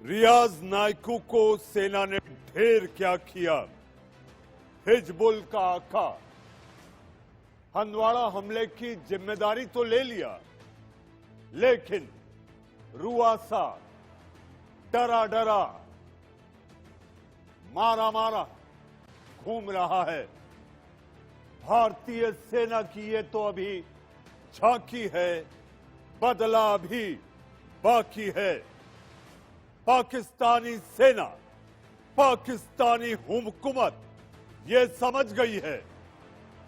रियाज नायकू को सेना ने ढेर क्या किया। हिजबुल का आका हंदवाड़ा हमले की जिम्मेदारी तो ले लिया, लेकिन रुआसा, डरा डरा, मारा मारा घूम रहा है। भारतीय सेना की ये तो अभी झांकी है, बदला भी बाकी है। पाकिस्तानी सेना, पाकिस्तानी हुकूमत ये समझ गई है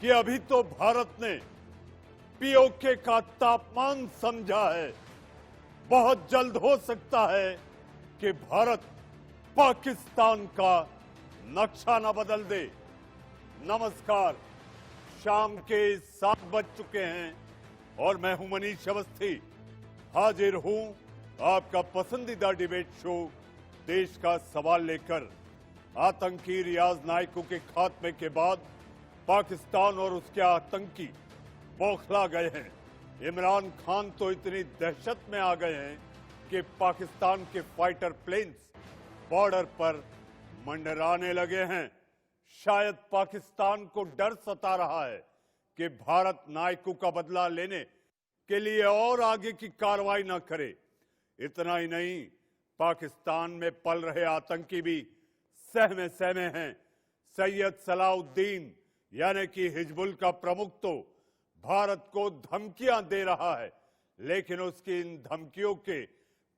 कि अभी तो भारत ने पीओके का तापमान समझा है। बहुत जल्द हो सकता है कि भारत पाकिस्तान का नक्शा न बदल दे। नमस्कार, शाम के 7 बज चुके हैं और मैं हूं मनीष अवस्थी, हाजिर हूं आपका पसंदीदा डिबेट शो देश का सवाल लेकर। आतंकी रियाज नायकू के खात्मे के बाद पाकिस्तान और उसके आतंकी बौखला गए हैं। इमरान खान तो इतनी दहशत में आ गए हैं कि पाकिस्तान के फाइटर प्लेन्स बॉर्डर पर मंडराने लगे हैं। शायद पाकिस्तान को डर सता रहा है कि भारत नायकू का बदला लेने के लिए और आगे की कार्रवाई न करे। इतना ही नहीं, पाकिस्तान में पल रहे आतंकी भी सहमे सहमे हैं। सैयद सलाउद्दीन यानी कि हिजबुल का प्रमुख तो भारत को धमकियां दे रहा है, लेकिन उसकी इन धमकियों के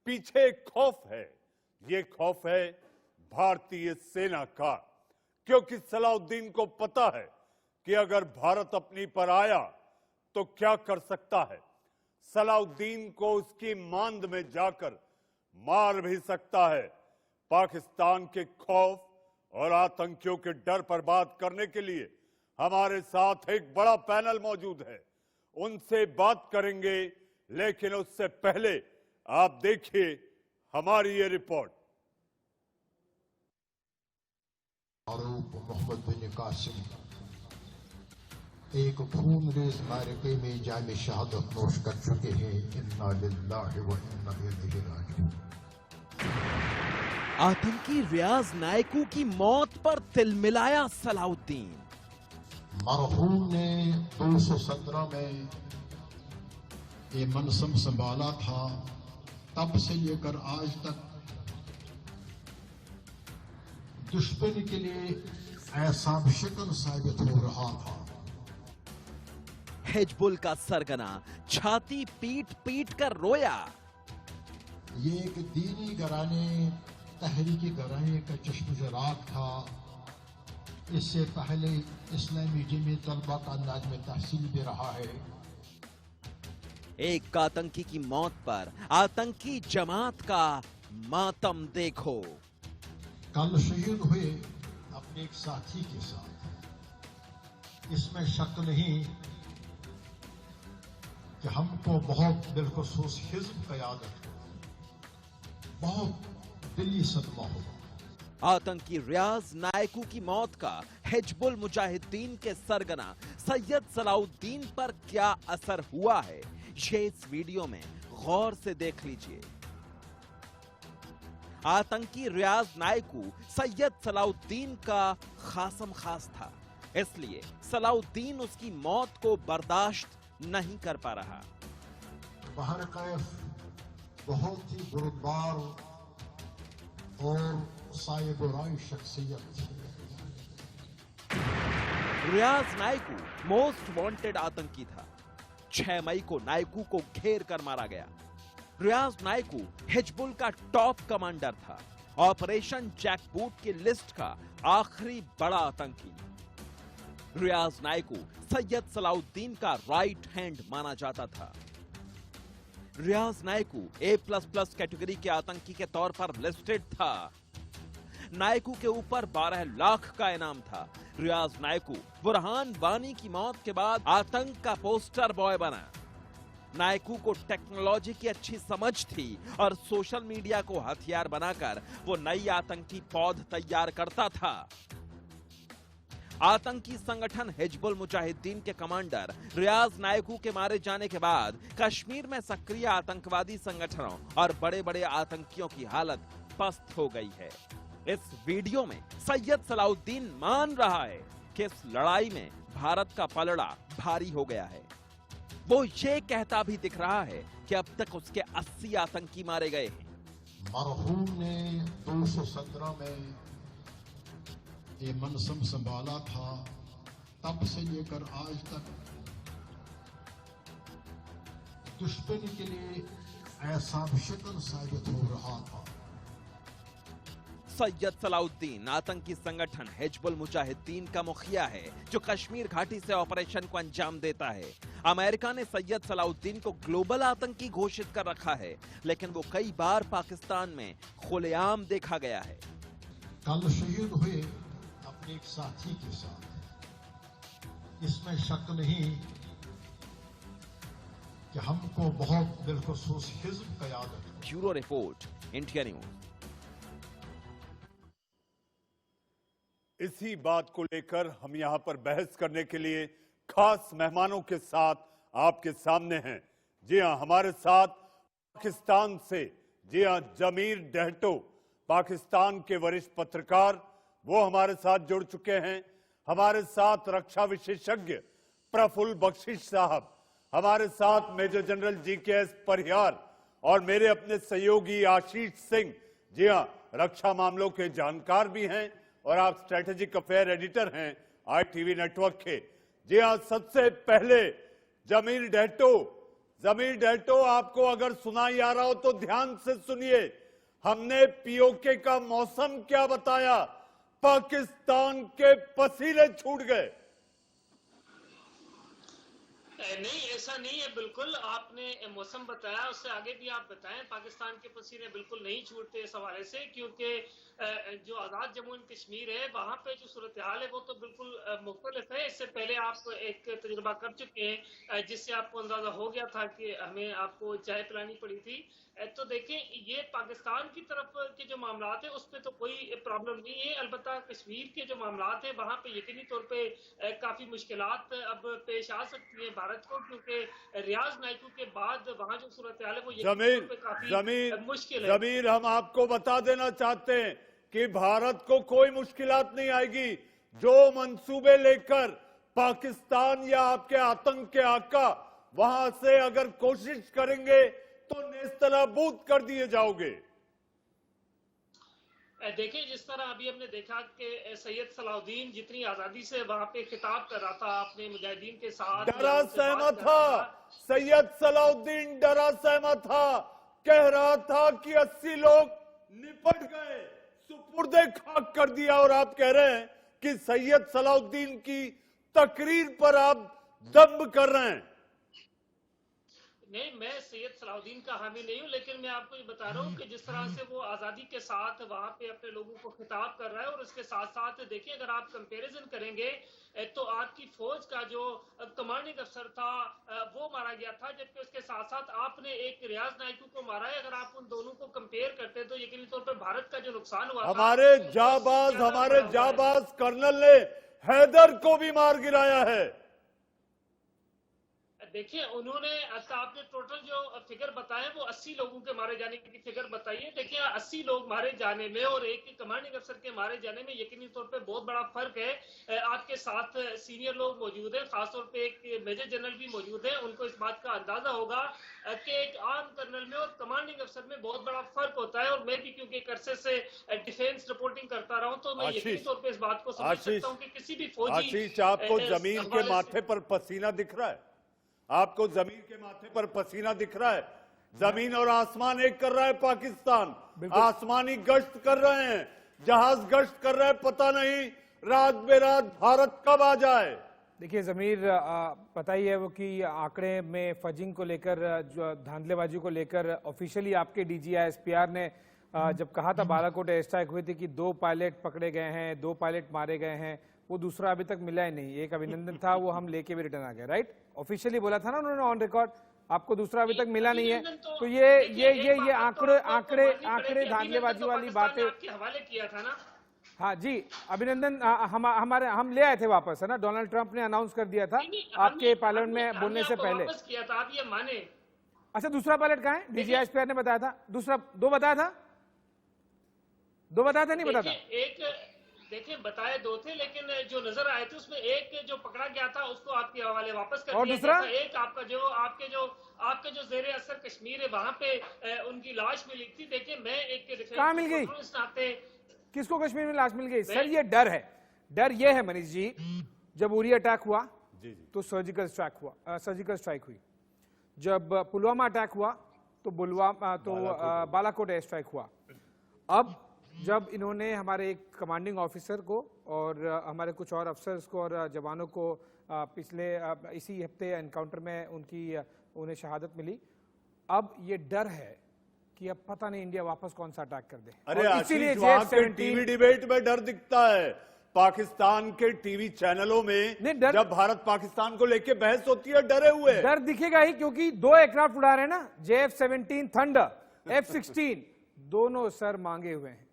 पीछे एक खौफ है। ये खौफ है भारतीय सेना का, क्योंकि सलाउद्दीन को पता है कि अगर भारत अपनी पर आया तो क्या कर सकता है। सलाउद्दीन को उसकी मांद में जाकर मार भी सकता है। पाकिस्तान के खौफ और आतंकियों के डर पर बात करने के लिए हमारे साथ एक बड़ा पैनल मौजूद है, उनसे बात करेंगे। लेकिन उससे पहले आप देखिए हमारी ये रिपोर्ट। मोहम्मद बिन कासिम एक खूनरेज मारके में जाम शहादत नोश कर चुके हैं। इन्ना लिल्लाहि व इन्ना इलैहि राजिऊन। आतंकी रियाज नायकू की मौत पर तिलमिलाया सलाउद्दीन। मरहूम ने 217 में ये मनसब संभाला था, तब से लेकर आज तक दुश्मन के लिए ऐसा शिकन साबित हो रहा था। हिजबुल का सरगना छाती पीट पीट कर रोया। ये एक दीनी घराने, तहरीकी घराने का चश्म चराग था। इससे पहले इस्लामी जमी तलबा का अंदाज में तहसील भी रहा है। एक आतंकी की मौत पर आतंकी जमात का मातम देखो। कल शहीद हुए अपने एक साथी के साथ, इसमें शक नहीं कि हमको बहुत बिलखुसूस हिज़्ब क़यादत बहुत दिली सदमा हुआ। आतंकी रियाज नायकू की मौत का हिजबुल मुजाहिदीन के सरगना सैयद सलाउद्दीन पर क्या असर हुआ है, ये इस वीडियो में गौर से देख लीजिए। आतंकी रियाज नायकू सैयद सलाउद्दीन का खासम खास था, इसलिए सलाउद्दीन उसकी मौत को बर्दाश्त नहीं कर पा रहा। बहर कैफ बहुत ही बुरदार और साहिब-ए-राय शख्सियत थी। रियाज नायकू मोस्ट वांटेड आतंकी था। 6 मई को नायकू को घेर कर मारा गया। रियाज नायकू हिजबुल का टॉप कमांडर था, ऑपरेशन जैकबूट की लिस्ट का आखिरी बड़ा आतंकी। रियाज नायकू सैयद सलाउद्दीन का राइट हैंड माना जाता था। रियाज नायकू A++ कैटेगरी के आतंकी के तौर पर लिस्टेड था। नायकू के ऊपर 12 लाख का इनाम था। रियाज नायकू बुरहान वानी की मौत के बाद आतंक का पोस्टर बॉय बना। नायकू को टेक्नोलॉजी की अच्छी समझ थी और सोशल मीडिया को हथियार बनाकर वो नई आतंकी पौध तैयार करता था। आतंकी संगठन हिजबुल मुजाहिदीन के कमांडर रियाज नायकू के मारे जाने के बाद कश्मीर में सक्रिय आतंकवादी संगठनों और बड़े बड़े आतंकियों की हालत पस्त हो गई है। इस वीडियो में सैयद सलाउद्दीन मान रहा है कि इस लड़ाई में भारत का पलड़ा भारी हो गया है। वो ये कहता भी दिख रहा है कि अब तक उसके 80 आतंकी मारे गए हैं। मरहूम ने 217 में ये मनसब संभाला था, तब से लेकर आज तक दुश्मनी के लिए ऐसा शिकन साबित हो रहा था। सैयद सलाउद्दीन आतंकी संगठन हिजबुल मुजाहिदीन का मुखिया है, जो कश्मीर घाटी से ऑपरेशन को अंजाम देता है। अमेरिका ने सैयद सलाउद्दीन को ग्लोबल आतंकी घोषित कर रखा है, लेकिन वो कई बार पाकिस्तान में खुलेआम देखा गया है। कल शहीद हुए अपने एक साथी के साथ, इसमें शक नहीं कि हमको बहुत बिलखुसूस हिज्ब क़यादत है। Bureau report, India news. इसी बात को लेकर हम यहां पर बहस करने के लिए खास मेहमानों के साथ आपके सामने हैं। जी हां, हमारे साथ पाकिस्तान से जी हां जमीर डहटो, पाकिस्तान के वरिष्ठ पत्रकार, वो हमारे साथ जुड़ चुके हैं। हमारे साथ रक्षा विशेषज्ञ प्रफुल्ल बख्शिश साहब, हमारे साथ मेजर जनरल जीकेएस परिहार और मेरे अपने सहयोगी आशीष सिंह, जी हां रक्षा मामलों के जानकार भी हैं और आप स्ट्रेटेजिक अफेयर एडिटर हैं ITV नेटवर्क के। जी हाँ, सबसे पहले जमीर डहटो, आपको अगर सुनाई आ रहा हो तो ध्यान से सुनिए। हमने पीओके का मौसम क्या बताया, पाकिस्तान के पसीने छूट गए। नहीं, ऐसा नहीं है। बिल्कुल आपने मौसम बताया, उससे आगे भी आप बताएं। पाकिस्तान के पसीने बिल्कुल नहीं छूटते इस हवाले से, क्योंकि जो आज़ाद जम्मू एंड कश्मीर है वहां पे जो सूरत हाल है वो तो बिल्कुल मुख्तलिफ है। इससे पहले आप एक तजुर्बा कर चुके हैं, जिससे आपको अंदाजा हो गया था कि हमें आपको चाय पिलानी पड़ी थी। तो देखें, ये पाकिस्तान की तरफ के जो मामलात है उस पर तो कोई प्रॉब्लम नहीं है। अलबत्ता कश्मीर के जो मामलात है वहां पे यकीनी तौर पे काफी मुश्किलात अब पेश आ सकती हैं भारत को, क्योंकि रियाज नायकू के बाद वहां जो सूरत हाल है वो यकीनी तौर पे काफी मुश्किल है। जमीर, हम आपको बता देना चाहते हैं कि भारत को कोई मुश्किलात नहीं आएगी। जो मंसूबे लेकर पाकिस्तान या आपके आतंक के आका वहां से अगर कोशिश करेंगे तो नेस्तनाबूद कर दिए जाओगे। देखिए, जिस तरह अभी हमने देखा कि सैयद सलाउद्दीन जितनी आजादी से वहां पे खिताब कर रहा था अपने मुजाहिदीन के साथ, डरा सहमा था सैयद सलाउद्दीन, डरा सहमा था, कह रहा था कि 80 लोग निपट गए, सुपुर्दे खाक कर दिया। और आप कह रहे हैं कि सैयद सलाउद्दीन की तकरीर पर आप दम कर रहे हैं। नहीं, मैं सैयद सलाउद्दीन का हामी नहीं हूं, लेकिन मैं आपको ये बता रहा हूँ कि जिस तरह से वो आजादी के साथ वहां पे अपने लोगों को खिताब कर रहा है, और उसके साथ साथ देखिए अगर आप कंपैरिजन करेंगे तो आपकी फौज का जो कमांडिंग अफसर था वो मारा गया था, जबकि उसके साथ साथ आपने एक रियाज नायकू को मारा है। अगर आप उन दोनों को कंपेयर करते तो यकीनी तौर पर भारत का जो नुकसान हुआ, हमारे जाबाज कर्नल ने हैदर को भी मार गिराया है। देखिए, उन्होंने आपने टोटल जो फिगर बताए वो 80 लोगों के मारे जाने की फिगर बताई है। देखिए, 80 लोग मारे जाने में और एक कमांडिंग अफसर के मारे जाने में यकीनी तौर पे बहुत बड़ा फर्क है। आपके साथ सीनियर लोग मौजूद हैं, खासतौर पे एक मेजर जनरल भी मौजूद है, उनको इस बात का अंदाजा होगा कि एक आम कर्नल में और कमांडिंग अफसर में बहुत बड़ा फर्क होता है। और मैं भी क्योंकि एक अरसे से डिफेंस रिपोर्टिंग करता रहा हूं, तो मैं यकीनी तौर पर इस बात को समझ सकता हूँ कि किसी भी फौजी, आपको जमीन के माथे पर पसीना दिख रहा है, आपको जमीन के माथे पर पसीना दिख रहा है। जमीन और आसमान एक कर रहा है पाकिस्तान, आसमानी गश्त कर रहे हैं, जहाज गश्त कर रहे हैं, पता नहीं रात बेरात भारत कब आ जाए। देखिए जमीर, पता ही है वो कि आंकड़े में फजिंग को लेकर, जो धांधलेबाजी को लेकर ऑफिशियली आपके DGI SPR ने जब कहा था बालाकोट एयर स्ट्राइक हुई थी कि 2 पायलट पकड़े गए हैं, 2 पायलट मारे गए हैं, वो दूसरा अभी तक मिला ही नहीं। एक अभिनंदन था, वो हम लेके भी रिटर्न आ गए, राइट? ऑफिशियली बोला था ना उन्होंने ऑन रिकॉर्ड, आपको दूसरा अभी तक मिला नहीं है। तो ये आंकड़े धांधलेबाजी वाली बातें हवाले किया था ना। हाँ जी, अभिनंदन हम ले आए थे वापस, है ना? डोनाल्ड ट्रंप ने अनाउंस कर दिया था आपके पार्लियामेंट में बोलने से पहले। किया था, आप ये माने। अच्छा, दूसरा पायलट कहाँ है? DGI SPR ने बताया था, दूसरा 2 बताया था। दो बताता नहीं बताता? देखिए बताए दो थे, लेकिन जो नजर आए थे उसमें एक जो पकड़ा गया था उसको आपके हवाले वापस कर और दिया दूसरा? गया था। एक आपके जो जेरे असर कश्मीर है वहां पे उनकी लाश मिली थी। देखिए मैं एक कहाँ मिल गई? इस नाते किसको कश्मीर में लाश मिल गई? सर ये डर है, डर ये है मनीष जी, जब उरी अटैक हुआ तो सर्जिकल स्ट्राइक हुई, जब पुलवामा अटैक हुआ तो बालाकोट एयर स्ट्राइक हुआ। अब जब इन्होंने हमारे एक कमांडिंग ऑफिसर को और हमारे कुछ और अफसर्स को और जवानों को पिछले इसी हफ्ते एनकाउंटर में उन्हें शहादत मिली, अब ये डर है कि अब पता नहीं इंडिया वापस कौन सा अटैक कर दे। अरे इसीलिए आशीष, वहां के टीवी डिबेट में डर दिखता है, पाकिस्तान के टीवी चैनलों में जब भारत पाकिस्तान को लेके बहस होती है डरे हुए। डर दिखेगा ही, क्योंकि दो एयरक्राफ्ट उड़ा रहे हैं ना, JF-17 थंडर, F-16, दोनों सर मांगे हुए हैं,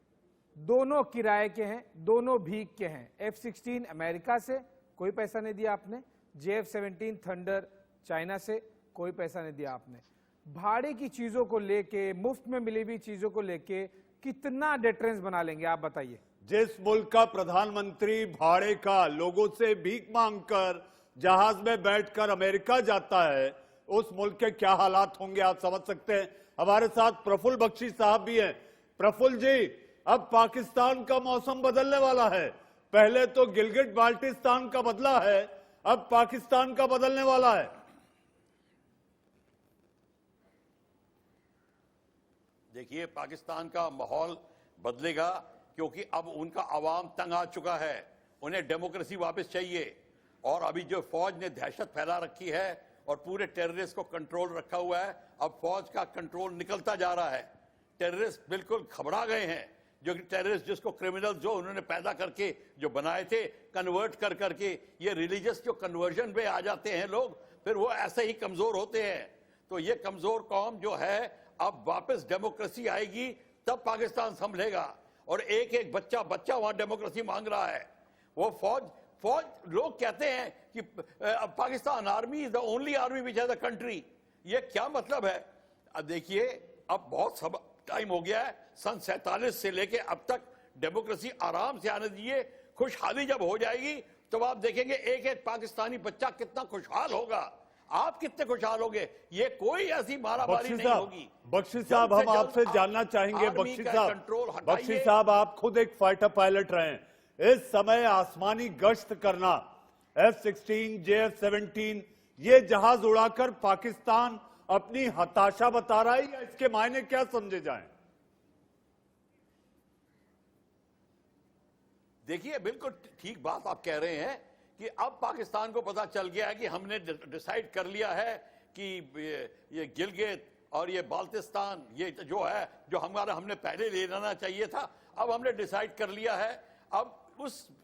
दोनों किराए के हैं, दोनों भीख के हैं। F-16 अमेरिका से कोई पैसा नहीं दिया आपने, JF-17 थंडर चाइना से कोई पैसा नहीं दिया आपने। भाड़े की चीजों को लेके, मुफ्त में मिली हुई चीजों को लेके कितना डिटरेंस बना लेंगे आप बताइए? जिस मुल्क का प्रधानमंत्री भाड़े का लोगों से भीख मांगकर जहाज में बैठकर अमेरिका जाता है, उस मुल्क के क्या हालात होंगे आप समझ सकते हैं। हमारे साथ प्रफुल्ल बख्शी साहब भी हैं। प्रफुल्ल जी, अब पाकिस्तान का मौसम बदलने वाला है, पहले तो गिलगिट बाल्टिस्तान का बदला है, अब पाकिस्तान का बदलने वाला है। देखिए, पाकिस्तान का माहौल बदलेगा क्योंकि अब उनका अवाम तंग आ चुका है, उन्हें डेमोक्रेसी वापस चाहिए। और अभी जो फौज ने दहशत फैला रखी है और पूरे टेररिस्ट को कंट्रोल रखा हुआ है, अब फौज का कंट्रोल निकलता जा रहा है। टेररिस्ट बिल्कुल घबरा गए हैं, जो टेररिस्ट जिसको क्रिमिनल जो उन्होंने पैदा करके जो बनाए थे, कन्वर्ट कर करके ये रिलीजियस जो कन्वर्जन में आ जाते हैं लोग, फिर वो ऐसे ही कमजोर होते हैं। तो ये कमजोर कौम जो है, अब वापस डेमोक्रेसी आएगी तब पाकिस्तान संभलेगा। और एक एक बच्चा वहां डेमोक्रेसी मांग रहा है। वो फौज लोग कहते हैं कि Pakistan army is the only army which has a country. ये क्या मतलब है? अब देखिए, अब बहुत सब टाइम हो गया है, सन 47 से लेके अब तक डेमोक्रेसी आराम से आने दीजिए। खुशहाली जब हो जाएगी तो आप देखेंगे एक एक पाकिस्तानी बच्चा कितना खुशहाल होगा, आप कितने खुशहाल होंगे। ये कोई ऐसी मारामारी नहीं होगी। बख्शी साहब, हम आपसे जानना चाहेंगे, बख्शी साहब आप खुद एक फाइटर पायलट रहे हैं, इस समय आसमानी गश्त करना, F-16, JF-17 ये जहाज उड़ाकर पाकिस्तान अपनी हताशा बता रहा है, या इसके मायने क्या समझे जाएं? देखिए, बिल्कुल ठीक बात आप कह रहे हैं कि अब पाकिस्तान को पता चल गया है कि हमने डिसाइड कर लिया है कि ये गिलगित और ये बाल्टिस्तान ये जो है, जो हमने पहले ले लेना चाहिए था, अब हमने डिसाइड कर लिया है। अब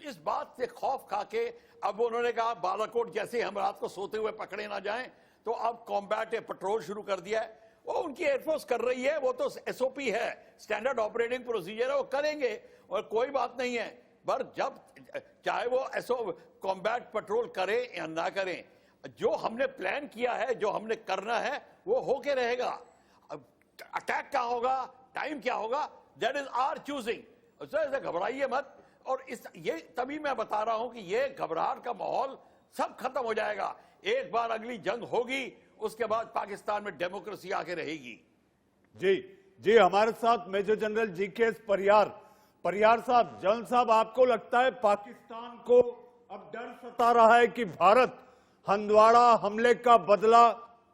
इस बात से खौफ खा के अब उन्होंने कहा बालाकोट जैसे हम रात को सोते हुए पकड़े ना जाएं, तो अब कॉम्बैट पेट्रोल शुरू कर दिया है। वो उनकी एयरफोर्स कर रही है, वो तो SOP है, स्टैंडर्ड ऑपरेटिंग प्रोसीजर है, वो करेंगे और कोई बात नहीं है। पर जब चाहे वो कॉम्बैट पेट्रोल करें या ना करें, जो हमने प्लान किया है, जो हमने करना है, वो होके रहेगा। अब अटैक क्या होगा, टाइम क्या होगा, दैट इज आवर चूजिंग। ऐसे घबराइए मत। और ये तभी मैं बता रहा हूं कि ये घबराहट का माहौल सब खत्म हो जाएगा। एक बार अगली जंग होगी, उसके बाद पाकिस्तान में डेमोक्रेसी आके रहेगी। जी, हमारे साथ मेजर जनरल GK परियार साहब। जनरल साहब, आपको लगता है पाकिस्तान को अब डर सता रहा है कि भारत हंदवाड़ा हमले का बदला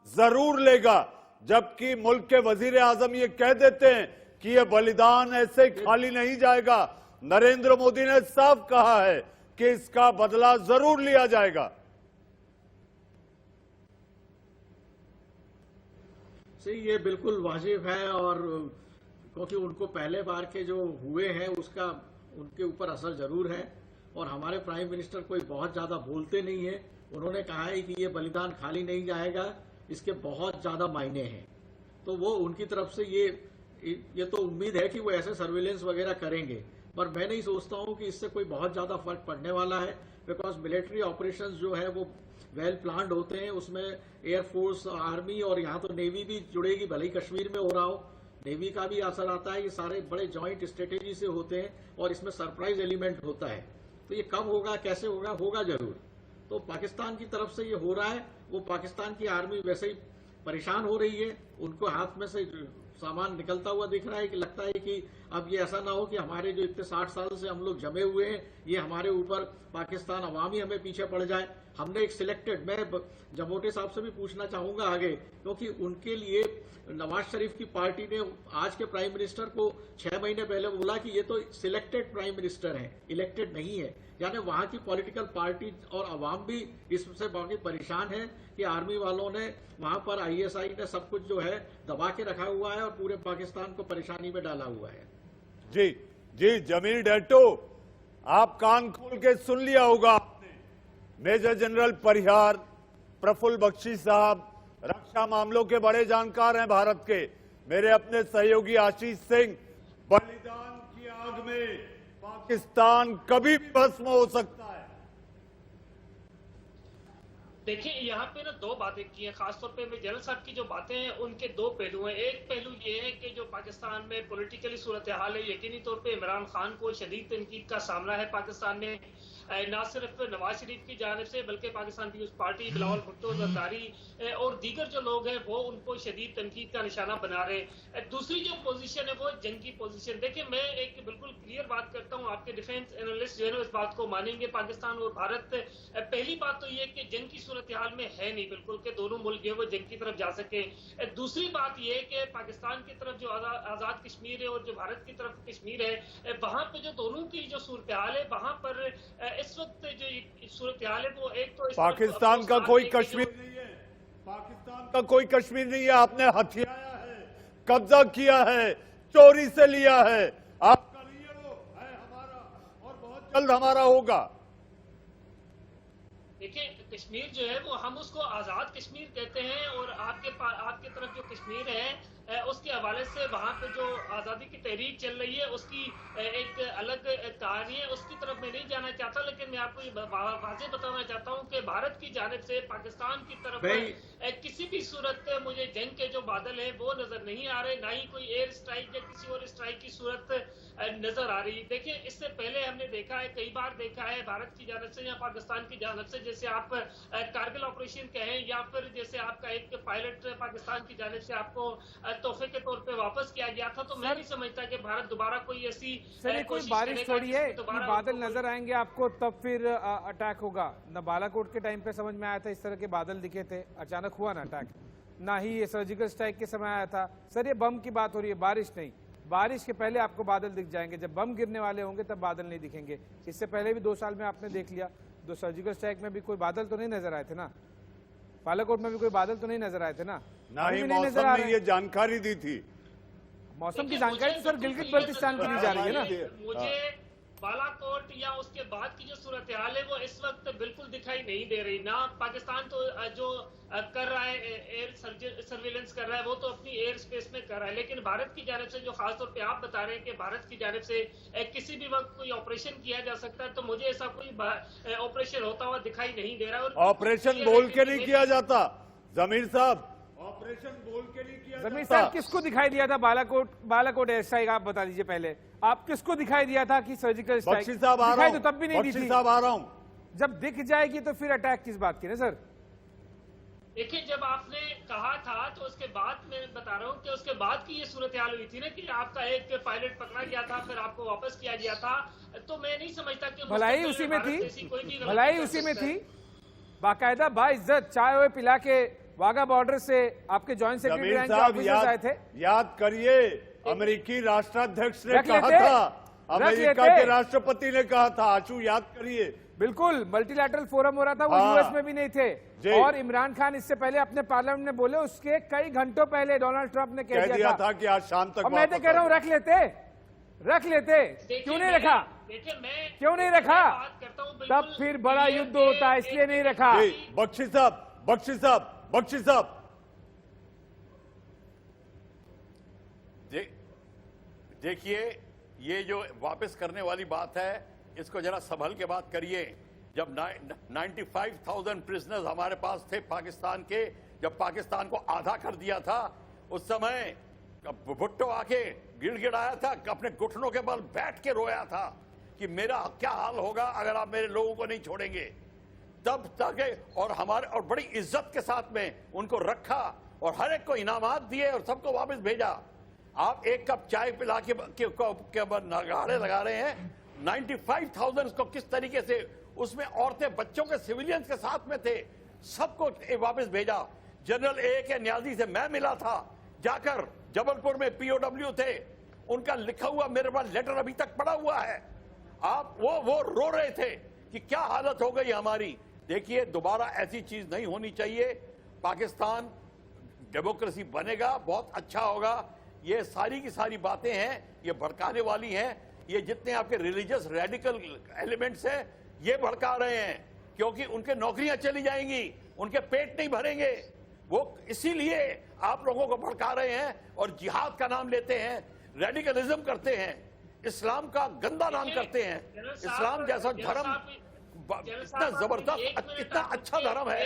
जरूर लेगा, जबकि मुल्क के वजीर आजम ये कह देते हैं कि ये बलिदान ऐसे खाली नहीं जाएगा। नरेंद्र मोदी ने साफ कहा है कि इसका बदला जरूर लिया जाएगा। सही, ये बिल्कुल वाजिब है, और क्योंकि उनको पहले बार के जो हुए हैं उसका उनके ऊपर असर जरूर है। और हमारे प्राइम मिनिस्टर कोई बहुत ज्यादा बोलते नहीं है, उन्होंने कहा है कि ये बलिदान खाली नहीं जाएगा, इसके बहुत ज्यादा मायने हैं। तो वो उनकी तरफ से ये तो उम्मीद है कि वो ऐसे सर्विलेंस वगैरह करेंगे, पर मैं नहीं सोचता हूं कि इससे कोई बहुत ज्यादा फर्क पड़ने वाला है। बिकॉज मिलिट्री ऑपरेशंस जो है वो वेल प्लान्ड होते हैं, उसमें एयरफोर्स, आर्मी और यहाँ तो नेवी भी जुड़ेगी, भले ही कश्मीर में हो रहा हो। नेवी का भी असर आता है। ये सारे बड़े जॉइंट स्ट्रेटेजी से होते हैं और इसमें सरप्राइज एलिमेंट होता है। तो ये कब होगा, कैसे होगा, होगा जरूर। तो पाकिस्तान की तरफ से ये हो रहा है। वो पाकिस्तान की आर्मी वैसे ही परेशान हो रही है, उनको हाथ में से सामान निकलता हुआ दिख रहा है कि लगता है कि अब ये ऐसा ना हो कि हमारे जो इतने 60 साल से हम लोग जमे हुए हैं, ये हमारे ऊपर पाकिस्तान अवामी हमें पीछे पड़ जाए। हमने एक सिलेक्टेड, मैं जमोटे साहब से भी पूछना चाहूंगा आगे, क्योंकि उनके लिए नवाज शरीफ की पार्टी ने आज के प्राइम मिनिस्टर को 6 महीने पहले बोला कि ये तो सिलेक्टेड प्राइम मिनिस्टर है, इलेक्टेड नहीं है। यानी वहां की पॉलिटिकल पार्टी और अवाम भी इससे बहुत परेशान है कि आर्मी वालों ने वहां पर आईएसआई ने सब कुछ जो है दबा के रखा हुआ है और पूरे पाकिस्तान को परेशानी में डाला हुआ है। जी जी, जमीर डैटो, आप कान खोल के सुन लिया होगा आपने। मेजर जनरल परिहार प्रफुल्ल बख्शी साहब रक्षा मामलों के बड़े जानकार हैं भारत के। मेरे अपने सहयोगी आशीष सिंह, बलिदान की आग में पाकिस्तान कभी भी भस्म हो सकता है। देखिए, यहाँ पे ना दो बातें की हैं, खासतौर पे मैं जनरल साहब की जो बातें हैं उनके दो पहलू हैं। एक पहलू ये है कि जो पाकिस्तान में पॉलिटिकली सूरत हाल है, यकीनी तौर पे इमरान खान को शदीद तनकीद का सामना है पाकिस्तान में, ना सिर्फ नवाज शरीफ की जानिब से बल्कि पाकिस्तान पीपुल्स पार्टी, बिलावल भुट्टो, जरदारी और दीगर जो लोग हैं वो उनको शदीद तनकीद का निशाना बना रहे। दूसरी जो पोजीशन है वो जंग की पोजीशन। देखिए, मैं एक बिल्कुल क्लियर बात करता हूँ, आपके डिफेंस एनालिस्ट जो है ना इस बात को मानेंगे, पाकिस्तान और भारत पहली बात तो ये कि जंग की सूरत हाल में है नहीं बिल्कुल कि दोनों मुल्क जो है वो जंग की तरफ जा सके। दूसरी बात ये है कि पाकिस्तान की तरफ जो आजाद कश्मीर है और जो भारत की तरफ कश्मीर है, वहां पे जो दोनों की जो सूरत हाल है, वहां पर इस वक्त जो सूरत हाल है वो एक तो पाकिस्तान का कोई कश्मीर नहीं है, पाकिस्तान का कोई कश्मीर नहीं है। आपने हथियाया है, कब्जा किया है, चोरी से लिया है। आपका नहीं है, वो है हमारा और बहुत जल्द हमारा होगा। देखिए, कश्मीर जो है वो हम उसको आजाद कश्मीर कहते हैं और आपके तरफ जो कश्मीर है उसके हवाले से वहां पे जो आजादी की तहरीक चल रही है उसकी एक अलग कहानी है, उसकी तरफ मैं नहीं जाना चाहता। लेकिन मैं आपको ये वाज़ेह बताना चाहता हूं कि भारत की जानिब से पाकिस्तान की तरफ किसी भी सूरत मुझे जंग के जो बादल है वो नजर नहीं आ रहे, ना ही कोई एयर स्ट्राइक या किसी और स्ट्राइक की सूरत नजर आ रही। देखिए, इससे पहले हमने देखा है, कई बार देखा है भारत की जानिब से या पाकिस्तान की जानिब से, जैसे आप कारगिल ऑपरेशन कहें या फिर जैसे आपका एक पायलट पाकिस्तान की जानिब से आपको तोहफे के तौर पे वापस किया गया था। तो मैं नहीं समझता कि भारत दोबारा कोई ऐसी कोई बारिश थोड़ी है कि बादल नजर आएंगे आपको तब फिर अटैक होगा। न बालाकोट के टाइम पे समझ में आया था इस तरह के बादल दिखे थे, अचानक हुआ ना अटैक, ना ही ये सर्जिकल स्ट्राइक के समय आया था। सर, ये बम की बात हो रही है, बारिश नहीं। बारिश के पहले आपको बादल दिख जाएंगे, जब बम गिरने वाले होंगे तब बादल नहीं दिखेंगे। इससे पहले भी 2 साल में आपने देख लिया, 2 सर्जिकल स्ट्राइक में भी कोई बादल तो नहीं नजर आए थे ना, बालाकोट में भी कोई बादल तो नहीं नजर आए थे ना ही मौसम ने ये जानकारी दी थी। मौसम की जानकारी तो सर गिलगित बल्तिस्तान की दी जा रही है ना। मुझे बालाकोट या उसके बाद की जो सूरत हाल है वो इस वक्त बिल्कुल दिखाई नहीं दे रही। ना पाकिस्तान तो जो कर रहा है एयर सर्विलेंस कर रहा है वो तो अपनी एयर स्पेस में कर रहा है, लेकिन भारत की जानिब से जो खासतौर पे आप बता रहे हैं कि भारत की जानिब से किसी भी वक्त कोई ऑपरेशन किया जा सकता है, तो मुझे ऐसा कोई ऑपरेशन होता हुआ दिखाई नहीं दे रहा है। और ऑपरेशन बोल के नहीं किया जाता जमीर साहब, ऑपरेशन बोल के नहीं किया जमीर जाता। साहब, किसको दिखाई दिया था बालाकोट एयर स्ट्राइक? आप बता दीजिए पहले, आप किसको दिखाई दिया था कि सर्जिकल स्ट्राइक? बख्शी साहब आ रहा हूं, तो तब भी नहीं दी बख्शी थी। साहब आ रहा हूं। जब दिख जाएगी तो फिर अटैक किस बात की ना सर? देखिए, जब आपने कहा था तो उसके बाद मैं बता रहा हूँ कि उसके बाद की ये सूरत हाल हुई थी ना कि आपका एक पायलट पकड़ा गया था, फिर आपको वापस किया गया था। तो मैं नहीं समझता कि भलाई उसी में थी, भलाई उसी में थी। बाकायदा बाइज्जत चाय हुए पिला के वाघा बॉर्डर से आपके जॉइंट सेक्रेटरी रैंक के ऑफिसर्स आए थे। याद करिए, अमेरिकी राष्ट्राध्यक्ष ने कहा था, अमेरिका के राष्ट्रपति ने कहा था, आशु याद करिए। बिल्कुल, मल्टीलैटरल फोरम हो रहा था, वो यूएस में भी नहीं थे। और इमरान खान इससे पहले अपने पार्लियामेंट में बोले, उसके कई घंटों पहले डोनाल्ड ट्रंप ने कह दिया था कि आज शाम तक। मैं तो कह रहा हूँ रख लेते, क्यों नहीं रखा? क्यों नहीं रखा? तब फिर बड़ा युद्ध होता है, इसलिए नहीं रखा। बख्शी साहब, देखिए, ये जो वापस करने वाली बात है इसको जरा संभल के बात करिए। जब 95,000 प्रिजनर्स हमारे पास थे पाकिस्तान के, जब पाकिस्तान को आधा कर दिया था, उस समय भुट्टो आके गिड़गिड़ाया था, अपने घुटनों के बल बैठ के रोया था कि मेरा क्या हाल होगा अगर आप मेरे लोगों को नहीं छोड़ेंगे। तब तक और हमारे और बड़ी इज्जत के साथ में उनको रखा और हर एक को इनामात दिए और सबको वापस भेजा। आप एक कप चाय पिला के नगाड़े लगा रहे हैं। 95,000 को किस तरीके से उसमें औरतें बच्चों के सिविलियंस के साथ में थे, सबको वापस भेजा। General A K. न्याजी से मैं मिला था जाकर, जबलपुर में पीओडब्ल्यू थे, उनका लिखा हुआ मेरे पास लेटर अभी तक पड़ा हुआ है। आप वो रो रहे थे कि क्या हालत हो गई हमारी। देखिए दोबारा ऐसी चीज नहीं होनी चाहिए। पाकिस्तान डेमोक्रेसी बनेगा, बहुत अच्छा होगा। ये सारी की सारी बातें हैं, ये भड़काने वाली हैं। ये जितने आपके रिलीजियस रेडिकल एलिमेंट्स हैं ये भड़का रहे हैं, क्योंकि उनके नौकरियां चली जाएंगी, उनके पेट नहीं भरेंगे। वो इसीलिए आप लोगों को भड़का रहे हैं और जिहाद का नाम लेते हैं, रेडिकलिज्म करते हैं, इस्लाम का गंदा नाम करते हैं। इस्लाम जैसा धर्म इतना जबरदस्त, इतना अच्छा धर्म है।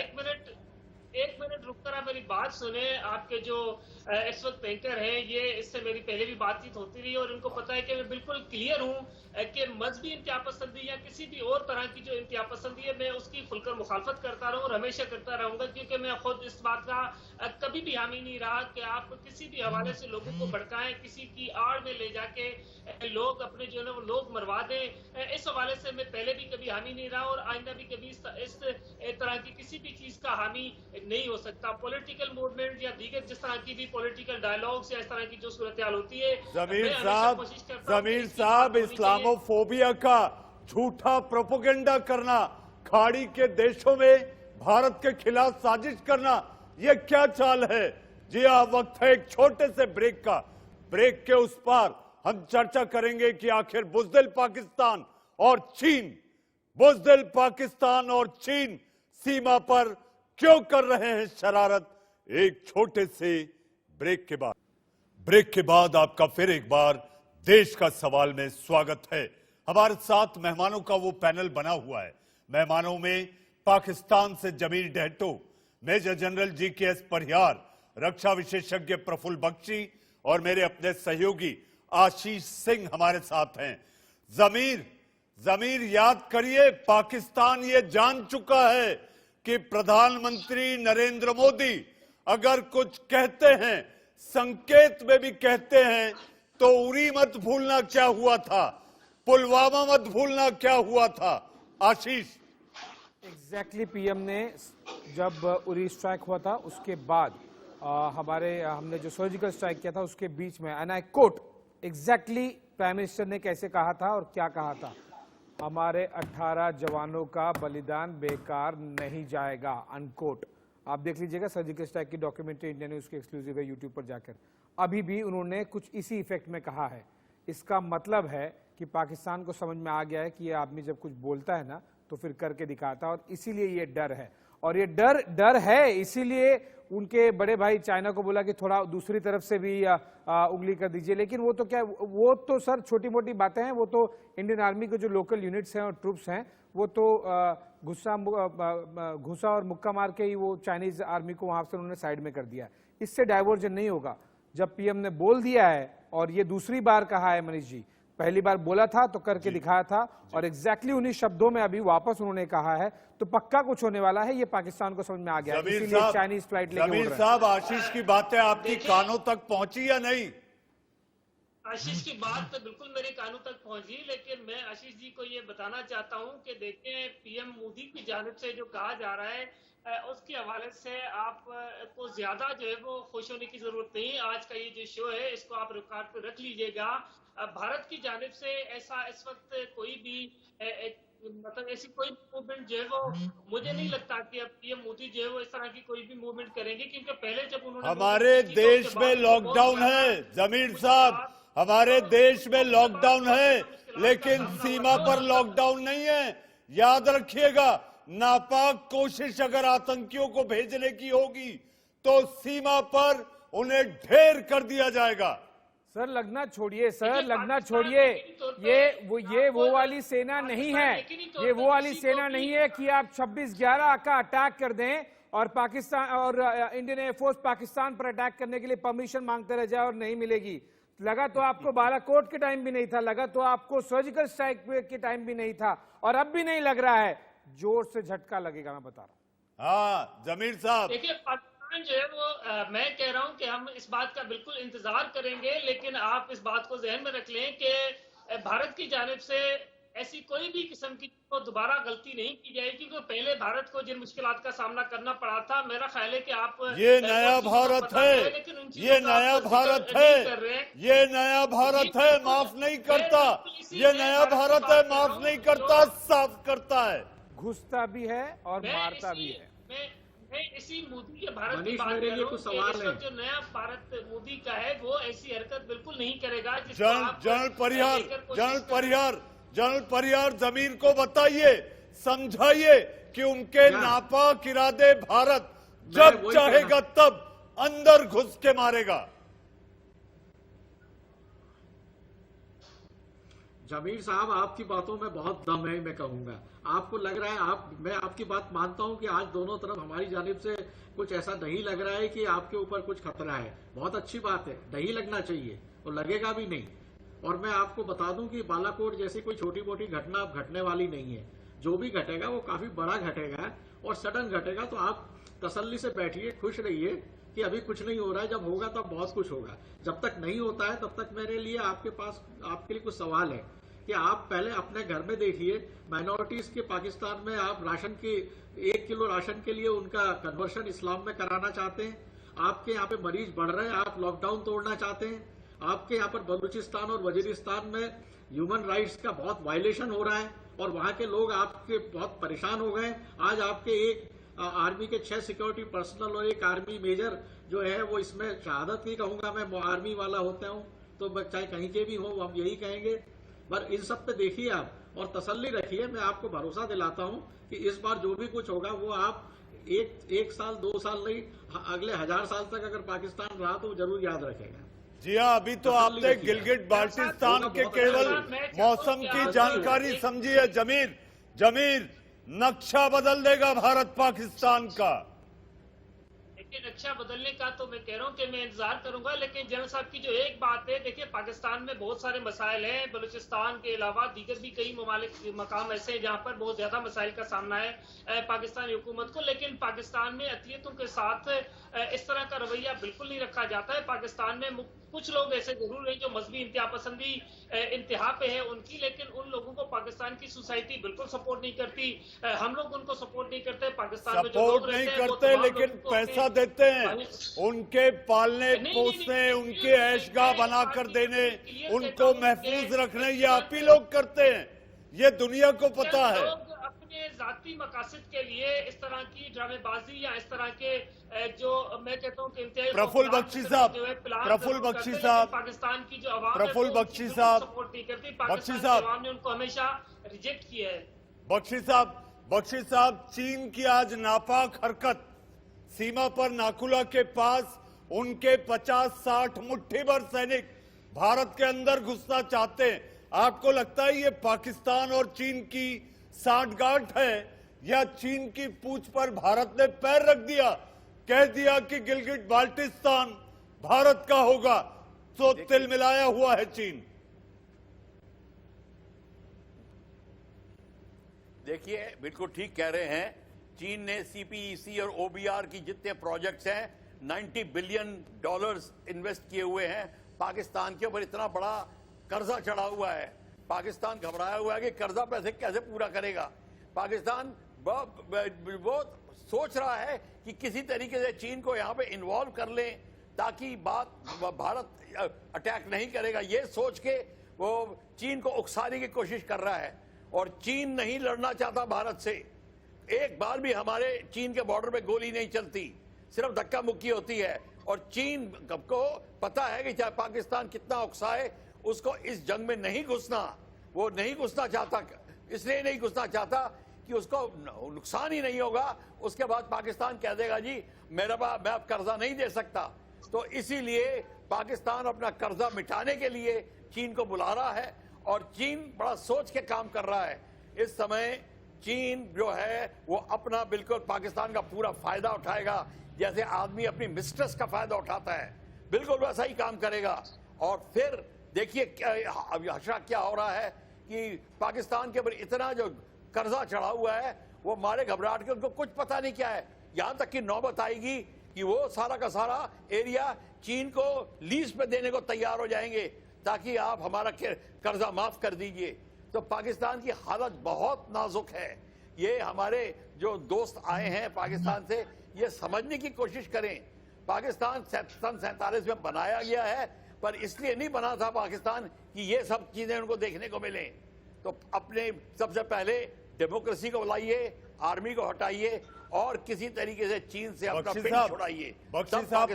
एक मिनट रुककर आप मेरी बात सुने। आपके जो इस वक्त एंकर हैं, ये इससे मेरी पहले भी बातचीत होती रही और उनको पता है कि मैं बिल्कुल क्लियर हूं कि मजहबी इंतहा पसंदी या किसी भी और तरह की जो इंतहा पसंदी है, मैं उसकी खुलकर मुखालफत करता रहूं और हमेशा करता रहूंगा, क्योंकि मैं खुद इस बात का कभी भी हामी नहीं रहा कि आप किसी भी हवाले से लोगों को भड़काएं, किसी की आड़ में ले जाके लोग अपने जो है वो लोग मरवा दें। इस हवाले से मैं पहले भी कभी हामी नहीं रहा और आइंदा भी कभी इस तरह की किसी भी चीज का हामी नहीं हो सकता। पॉलिटिकल मूवमेंट या दीगर जिस तरह की भी पॉलिटिकल डायलॉग्स या इस तरह की जो सूरत हाल होती है, जमीर साहब इस्लामोफोबिया का झूठा प्रोपेगेंडा करना, खाड़ी के देशों में भारत के खिलाफ साजिश करना, यह क्या चाल है? जी हाँ, वक्त है एक छोटे से ब्रेक का। ब्रेक के उस पार हम चर्चा करेंगे कि आखिर बुज़दिल पाकिस्तान और चीन, बुज़दिल पाकिस्तान और चीन सीमा पर क्यों कर रहे हैं शरारत। एक छोटे से ब्रेक के बाद आपका फिर एक बार देश का सवाल में स्वागत है। हमारे साथ मेहमानों का वो पैनल बना हुआ है। मेहमानों में पाकिस्तान से जमीर डहटो, मेजर जनरल जी.के.एस. परिहार, रक्षा विशेषज्ञ प्रफुल्ल बख्शी और मेरे अपने सहयोगी आशीष सिंह हमारे साथ हैं। जमीर याद करिए, पाकिस्तान ये जान चुका है कि प्रधानमंत्री नरेंद्र मोदी अगर कुछ कहते हैं, संकेत में भी कहते हैं, तो उरी मत भूलना क्या हुआ था, पुलवामा मत भूलना क्या हुआ था। आशीष। एग्जैक्टली पीएम ने जब उरी स्ट्राइक हुआ था उसके बाद हमने जो सर्जिकल स्ट्राइक किया था उसके बीच में, and I quote exactly prime minister ने कैसे कहा था और क्या कहा था, हमारे 18 जवानों का बलिदान बेकार नहीं जाएगा, अनकोट। आप देख लीजिएगा सर्जिकल स्ट्राइक की डॉक्यूमेंट्री, इंडिया न्यूज की एक्सक्लूसिव है यूट्यूब पर जाकर। अभी भी उन्होंने कुछ इसी इफेक्ट में कहा है। इसका मतलब है कि पाकिस्तान को समझ में आ गया है कि ये आदमी जब कुछ बोलता है ना तो फिर करके दिखाता है, और इसीलिए ये डर है। और ये डर है, इसीलिए उनके बड़े भाई चाइना को बोला कि थोड़ा दूसरी तरफ से भी उंगली कर दीजिए। लेकिन वो तो क्या, वो तो सर छोटी मोटी बातें हैं। वो तो इंडियन आर्मी के जो लोकल यूनिट्स हैं और ट्रूप्स हैं, वो तो घुसा और मुक्का मार के ही वो चाइनीज आर्मी को वहां से उन्होंने साइड में कर दिया। इससे डाइवर्जन नहीं होगा। जब पीएम ने बोल दिया है, और ये दूसरी बार कहा है मनीष जी, पहली बार बोला था तो करके दिखाया था, और एग्जैक्टली उन्हीं शब्दों में अभी वापस उन्होंने कहा है, तो पक्का कुछ होने वाला है। ये पाकिस्तान को समझ में आ गया, इसीलिए चाइनीज फ्लाइट लेके जमीर साहब, आशीष की बातें आपकी कानों तक पहुंची या नहीं? आशीष की बात तो बिल्कुल मेरे कानों तक पहुंची, लेकिन मैं आशीष जी को ये बताना चाहता हूं कि देखें, पीएम मोदी की जानिब से जो कहा जा रहा है उसके हवाले से आपको ज्यादा जो है वो खुश होने की जरूरत नहीं। आज का ये जो शो है इसको आप रिकॉर्ड पर रख लीजिएगा। भारत की जानिब से ऐसा इस वक्त कोई भी मतलब ऐसी कोई मूवमेंट जो है वो मुझे नहीं लगता कि अब पीएम मोदी जो है वो इस तरह की कोई भी मूवमेंट करेंगे, क्योंकि पहले जब उन्होंने हमारे देश में लॉकडाउन है जमीर साहब, हमारे देश में लॉकडाउन है, लेकिन सीमा पर लॉकडाउन नहीं है। याद रखिएगा, नापाक कोशिश अगर आतंकियों को भेजने की होगी तो सीमा पर उन्हें ढेर कर दिया जाएगा। सर लगना छोड़िए, सर लगना छोड़िए। ये वो वाली सेना नहीं है, ये वो वाली सेना नहीं है कि आप 26/11 का अटैक कर दें और पाकिस्तान और इंडियन एयरफोर्स पाकिस्तान पर अटैक करने के लिए परमिशन मांगते रह जाए और नहीं मिलेगी। लगा तो आपको बालाकोट के टाइम भी नहीं था, लगा तो आपको सर्जिकल स्ट्राइक के टाइम भी नहीं था, और अब भी नहीं लग रहा है। जोर से झटका लगेगा, मैं बता रहा हूं। हाँ जमीर साहब, देखिए पाकिस्तान जो है वो मैं कह रहा हूं कि हम इस बात का बिल्कुल इंतजार करेंगे, लेकिन आप इस बात को जहन में रख लें कि भारत की जानिब से ऐसी कोई भी किस्म की तो दोबारा गलती नहीं की जाएगी, क्योंकि पहले भारत को जिन मुश्किलात का सामना करना पड़ा था, मेरा ख्याल है कि आप ये नया भारत है, ये नया भारत है, ये नया भारत है, माफ नहीं करता, ये नया भारत है, माफ नहीं करता, साफ करता है, घुसता भी है और मारता भी है। मैं इसी मोदी के भारत की मनीष, बात मेरे कर लिए रहा हूं कुछ कि सवाल इस है। वक्त जो नया भारत मोदी का है वो ऐसी हरकत बिल्कुल नहीं करेगा जिसको आप जनरल परिहार, लेकर कोशिश जनरल कर- परिहार, जनरल परिहार जमीर को बताइए, समझाइए कि उनके क्या? नापाक इरादे भारत मैं जब वही चाहेगा तब अंदर घुस के मारेगा। जमीर साहब, आपकी बातों में बहुत दम है, मैं कहूंगा। आपको लग रहा है, मैं आपकी बात मानता हूं कि आज दोनों तरफ हमारी जानिब से कुछ ऐसा नहीं लग रहा है कि आपके ऊपर कुछ खतरा है। बहुत अच्छी बात है, नहीं लगना चाहिए और लगेगा भी नहीं। और मैं आपको बता दूं कि बालाकोट जैसी कोई छोटी मोटी घटना अब घटने वाली नहीं है। जो भी घटेगा वो काफी बड़ा घटेगा और सडन घटेगा। तो आप तसल्ली से बैठिए, खुश रहिए कि अभी कुछ नहीं हो रहा है, जब होगा तब बहुत कुछ होगा। जब तक नहीं होता है तब तक मेरे लिए आपके लिए कुछ सवाल है कि आप पहले अपने घर में देखिए, माइनॉरिटीज के पाकिस्तान में आप राशन की 1 किलो राशन के लिए उनका कन्वर्शन इस्लाम में कराना चाहते हैं। आपके यहाँ पे मरीज बढ़ रहे हैं, आप लॉकडाउन तोड़ना चाहते हैं। आपके यहाँ पर बलूचिस्तान और वजीरिस्तान में ह्यूमन राइट्स का बहुत वायलेशन हो रहा है और वहां के लोग आपके बहुत परेशान हो गए। आज आपके एक आर्मी के 6 सिक्योरिटी पर्सनल और एक आर्मी मेजर जो है वो इसमें शहादत नहीं कहूंगा, मैं आर्मी वाला होता हूं तो चाहे कहीं के भी हो हम यही कहेंगे। पर इन सब पे देखिए आप और तसल्ली रखिए। मैं आपको भरोसा दिलाता हूं कि इस बार जो भी कुछ होगा वो आप एक साल 2 साल नहीं, अगले 1000 साल तक अगर पाकिस्तान रहा तो जरूर याद रखेगा। जी हाँ, अभी तो आपने गिलगिट बाल्टिस्तान के केवल मौसम की जानकारी समझी है। जमीर नक्शा बदल देगा भारत पाकिस्तान का। देखिए नक्शा बदलने का तो मैं कह रहा हूं कि मैं इंतजार करूंगा, लेकिन जनरल साहब की जो एक बात है, देखिए पाकिस्तान में बहुत सारे मसाइल हैं। बलूचिस्तान के अलावा दीगर भी कई मकाम ऐसे हैं जहां पर बहुत ज्यादा मसाइल का सामना है पाकिस्तानी हुकूमत को, लेकिन पाकिस्तान में अक़लियतों के साथ इस तरह का रवैया बिल्कुल नहीं रखा जाता है। पाकिस्तान में कुछ लोग ऐसे जरूर हैं जो मजहबी इंतहा पसंदी इंतहा पे है उनकी, लेकिन उन लोगों को पाकिस्तान की सोसाइटी बिल्कुल सपोर्ट नहीं करती। हम लोग उनको सपोर्ट नहीं करते। पाकिस्तान में जो सपोर्ट लोग नहीं रहते हैं वो करते, तमाम लेकिन लोगों को पैसा अपने- देते हैं उनके पालने पोसने, उनके ऐशगाह बनाकर देने, उनको महफूज रखने, ये आप ही लोग करते हैं। ये दुनिया को पता है। लोग अपने जाती मकासद के लिए इस तरह की ड्रामेबाजी या इस तरह के जो मैं कहता हूँ कि इंतहाई प्रफुल्ल बख्शी साहब, जो है प्लान प्रफुल्ल जरूर बख्शी करते हैं, साहब, लेकिन पाकिस्तान की जो आवाम प्रफुल्ल है वो बख्शी उनको साहब, सपोर्ट नहीं करती। बख्शी पाकिस्तान की साहब, आवाम ने उनको हमेशा रिजेक्ट किया है। बख्शी साहब, चीन की आज नापाक हरकत, सीमा पर नाकुला के पास उनके 50-60 मुट्ठी भर सैनिक भारत के अंदर घुसना चाहते हैं। आपको लगता है ये पाकिस्तान और चीन की साठगांठ है, या चीन की पूंछ पर भारत ने पैर रख दिया, कह दिया कि गिलगिट बाल्टिस्तान भारत का होगा, तो तिल मिलाया हुआ है चीन? देखिए, बिल्कुल ठीक कह रहे हैं। चीन ने सीपीईसी और ओबीआर की जितने प्रोजेक्ट्स हैं, $90 बिलियन इन्वेस्ट किए हुए हैं। पाकिस्तान के ऊपर इतना बड़ा कर्जा चढ़ा हुआ है। पाकिस्तान घबराया हुआ है कि कर्जा पैसे कैसे पूरा करेगा। पाकिस्तान वो सोच रहा है कि किसी तरीके से चीन को यहाँ पे इन्वॉल्व कर लें ताकि भारत अटैक नहीं करेगा। ये सोच के वो चीन को उकसाने की कोशिश कर रहा है। और चीन नहीं लड़ना चाहता भारत से। एक बार भी हमारे चीन के बॉर्डर पे गोली नहीं चलती, सिर्फ धक्का मुक्की होती है। और चीन को पता है कि चाहे पाकिस्तान कितना उकसाए, उसको इस जंग में नहीं घुसना, वो नहीं घुसना चाहता। इसलिए नहीं घुसना चाहता कि उसको नुकसान ही नहीं होगा। उसके बाद पाकिस्तान कह देगा जी मैं अब कर्जा नहीं दे सकता। तो इसीलिए पाकिस्तान अपना कर्जा मिटाने के लिए चीन को बुला रहा है और चीन बड़ा सोच के काम कर रहा है। इस समय चीन जो है वो अपना बिल्कुल पाकिस्तान का पूरा फायदा उठाएगा, जैसे आदमी अपनी मिस्ट्रेस का फायदा उठाता है, बिल्कुल वैसा ही काम करेगा। और फिर देखिए अब हशा क्या हो रहा है कि पाकिस्तान के ऊपर इतना जो कर्जा चढ़ा हुआ है, वो मारे घबराहट के उनको कुछ पता नहीं क्या है। यहां तक कि नौबत आएगी कि वो सारा का सारा एरिया चीन को लीज पे देने को तैयार हो जाएंगे ताकि आप हमारा कर्जा माफ कर दीजिए। तो पाकिस्तान की हालत बहुत नाजुक है। ये हमारे जो दोस्त आए हैं पाकिस्तान से, ये समझने की कोशिश करें। पाकिस्तान सन 47 में बनाया गया है, पर इसलिए नहीं बना था पाकिस्तान कि ये सब चीजें उनको देखने को मिले। तो अपने सबसे पहले डेमोक्रेसी को लाइए, आर्मी को हटाइए और किसी तरीके से चीन से अपना बख्शी पिंड साहब, छुड़ाइए। बख्शी तब साहब,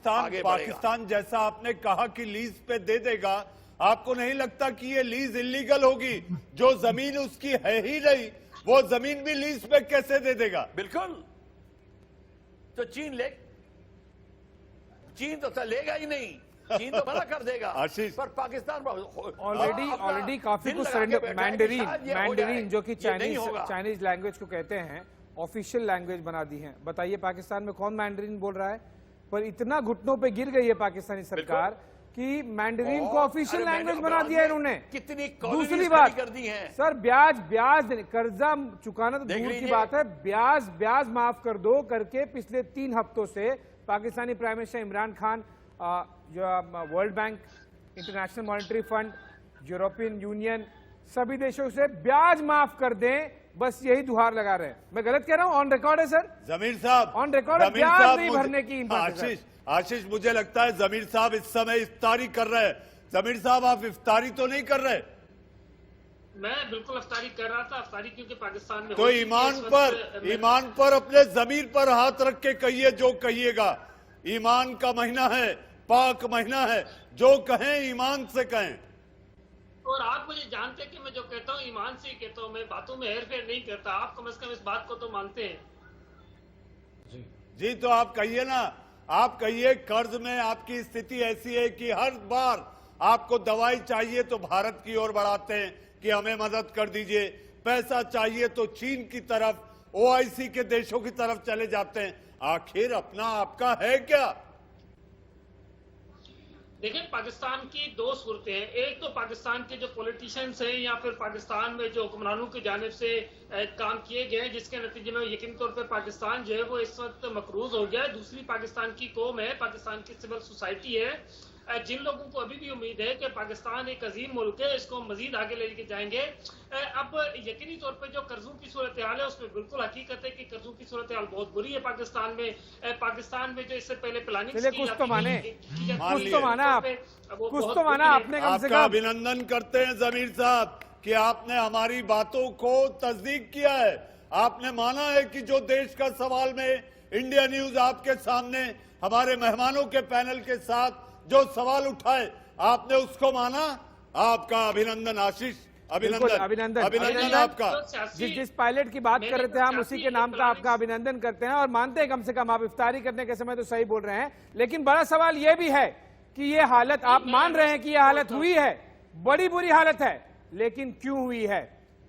आगे बढ़ेगा। पाकिस्तान जैसा आपने कहा कि लीज पे दे देगा, आपको नहीं लगता कि ये लीज इलीगल होगी? जो जमीन उसकी है ही नहीं, वो जमीन भी लीज पे कैसे दे देगा? बिल्कुल। तो चीन तो लेगा ही नहीं, चीन तो मना कर देगा। आशीष, पर पाकिस्तान ऑलरेडी काफी कुछ मैंडरीन जो कि चाइनीज लैंग्वेज को कहते हैं, ऑफिशियल लैंग्वेज बना दी है। बताइए पाकिस्तान में कौन मैंडरीन बोल रहा है? पर इतना घुटनों पे गिर गई है पाकिस्तानी सरकार कि मैंडरीन को ऑफिशियल लैंग्वेज बना दिया इन्होंने। कितनी दूसरी बात कर दी है सर, ब्याज कर्जा चुकाना तो दूर की बात है, ब्याज माफ कर दो करके पिछले 3 हफ्तों से पाकिस्तानी प्राइम मिनिस्टर इमरान खान, जो world bank, international monetary fund, European union, सभी देशों से ब्याज माफ कर दें, बस यही दुहार लगा रहे हैं। मैं गलत कह रहा हूं? ऑन रिकॉर्ड है सर, जमीर साहब, ऑन रिकॉर्ड है, ब्याज नहीं भरने की आशीष, मुझे लगता है जमीर साहब इस समय इफ्तारी कर रहे हैं। जमीर साहब, आप इफ्तारी तो नहीं कर रहे? मैं बिल्कुल अफ्तारी कर रहा था। अफ्तारी क्योंकि पाकिस्तान में तो ईमान पर अपने जमीर पर हाथ रख के कहिए जो कहिएगा। ईमान का महीना है, पाक महीना है, जो कहें ईमान से कहें। और आप मुझे जानते हैं कि मैं जो कहता हूँ ईमान से ही कहता हूँ, मैं बातों में हेर फेर नहीं करता। आप कम से कम इस बात को तो मानते हैं। जी, तो आप कहिए ना, आप कहिए कर्ज में आपकी स्थिति ऐसी है कि हर बार आपको दवाई चाहिए तो भारत की ओर बढ़ाते हैं कि हमें मदद कर दीजिए, पैसा चाहिए तो चीन की तरफ, ओआईसी के देशों की तरफ चले जाते हैं। आखिर अपना आपका है क्या? देखिए, पाकिस्तान की 2 सूरतें हैं। एक तो पाकिस्तान के जो पॉलिटिशियंस हैं या फिर पाकिस्तान में जो हुक्मरानों की जानिब से काम किए गए हैं, जिसके नतीजे में यकीनी तौर पे पाकिस्तान जो है वो इस वक्त मकरूज हो गया है। दूसरी पाकिस्तान की कौम है, पाकिस्तान की सिविल सोसाइटी है, जिन लोगों को अभी भी उम्मीद है कि पाकिस्तान एक अजीम मुल्क है, इसको मजीद आगे लेके जाएंगे। अब यकीनी तौर पे जो कर्जों की सूरत हाल है उसमें बिल्कुल हकीकत है कि कर्जों की सूरत हाल बहुत बुरी है पाकिस्तान में। पाकिस्तान में जो इससे पहले प्लानिंग कुछ तो माना आपने, कम से कम आपका अभिनंदन करते हैं जमीर साहब कि आपने हमारी बातों को तस्दीक किया है। आपने माना है कि जो देश का सवाल में इंडिया न्यूज आपके सामने हमारे मेहमानों के पैनल के साथ जो सवाल उठाए, आपने उसको माना। आपका अभिनंदन आशीष, अभिनंदन आपका। जिस पायलट की बात कर रहे थे हम, उसी के नाम का आपका अभिनंदन करते हैं और मानते हैं कम से कम आप इफ्तारी करने के समय तो सही बोल रहे हैं। लेकिन बड़ा सवाल यह भी है कि ये हालत, आप मान रहे हैं कि यह हालत हुई है, बड़ी बुरी हालत है, लेकिन क्यों हुई है?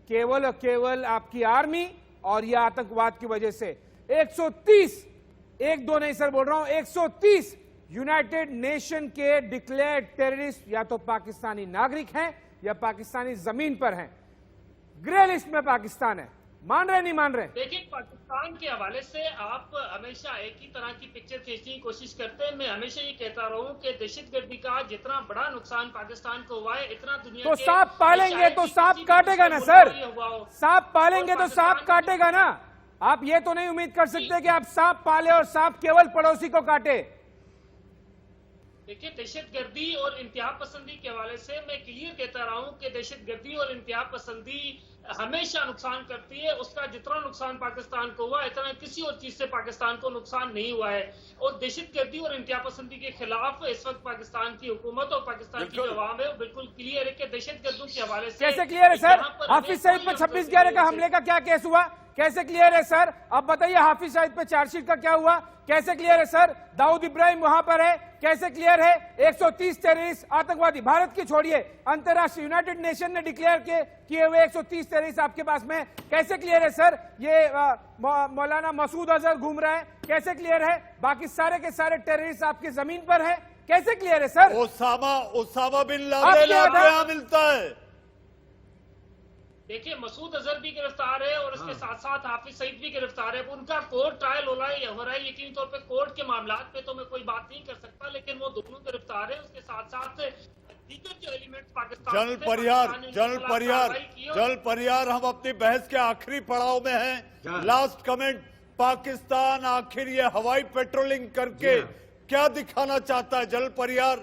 केवल और केवल आपकी आर्मी और यह आतंकवाद की वजह से। 130, 1-2 नहीं सर बोल रहा हूं, 130 यूनाइटेड नेशन के डिक्लेयर्ड टेररिस्ट या तो पाकिस्तानी नागरिक हैं या पाकिस्तानी जमीन पर हैं। ग्रे लिस्ट में पाकिस्तान है। मान रहे नहीं मान रहे? देखिए, पाकिस्तान के हवाले से आप हमेशा एक ही तरह की पिक्चर खींचने की कोशिश करते हैं। मैं हमेशा ये कहता रहा हूं कि दहशतगर्दी का जितना बड़ा नुकसान पाकिस्तान को हुआ है, इतना दुनिया तो सांप पालेंगे तो सांप काटेगा ना सर, सांप पालेंगे तो सांप काटेगा ना। आप ये तो नहीं उम्मीद कर सकते कि आप सांप पाले और सांप केवल पड़ोसी को काटे। देखिए, दहशतगर्दी और इंतहा पसंदी के हवाले से मैं क्लियर कहता रहा हूं कि दहशतगर्दी और इंतहा पसंदी हमेशा नुकसान करती है। उसका जितना नुकसान पाकिस्तान को हुआ, इतना किसी और चीज से पाकिस्तान को नुकसान नहीं हुआ है। और दहशतगर्दी और इंतहा पसंदी के खिलाफ इस वक्त पाकिस्तान की हुकूमत और पाकिस्तान की जो अवाम है वो बिल्कुल क्लियर है कि दहशतगर्दों के हवाले से। कैसे क्लियर है सर? हाफिज सईद पर 26/11 का हमले का क्या केस हुआ? कैसे क्लियर है सर? अब बताइए हाफिज सईद पे चार्जशीट का क्या हुआ, कैसे क्लियर है सर? दाऊद इब्राहिम वहां पर है, कैसे क्लियर है? 130 टेररिस्ट आतंकवादी, भारत की छोड़िए, अंतरराष्ट्रीय यूनाइटेड नेशन ने डिक्लेयर किए हुए 130 टेररिस्ट आपके पास में, कैसे क्लियर है सर? ये मौलाना मसूद अजहर घूम रहा है, कैसे क्लियर है? बाकी सारे के सारे टेररिस्ट आपकी जमीन पर है, कैसे क्लियर है सर? ओसामा बिन लादेन आपके यहाँ मिलता है। देखिए, मसूद अजहर भी गिरफ्तार है और इसके साथ साथ हाफिज सईद भी गिरफ्तार है। उनका कोर्ट ट्रायल हो रहा है, यकीनी तौर पे कोर्ट के मामलात पे तो मैं कोई बात नहीं कर सकता, लेकिन वो दोनों गिरफ्तार है। उसके साथ साथ दीगर जो एलिमेंट्स पाकिस्तान जनरल परियार, हम अपनी बहस के आखिरी पड़ाव में हैं। लास्ट कमेंट, पाकिस्तान आखिर ये हवाई पेट्रोलिंग करके क्या दिखाना चाहता है जनरल परियार?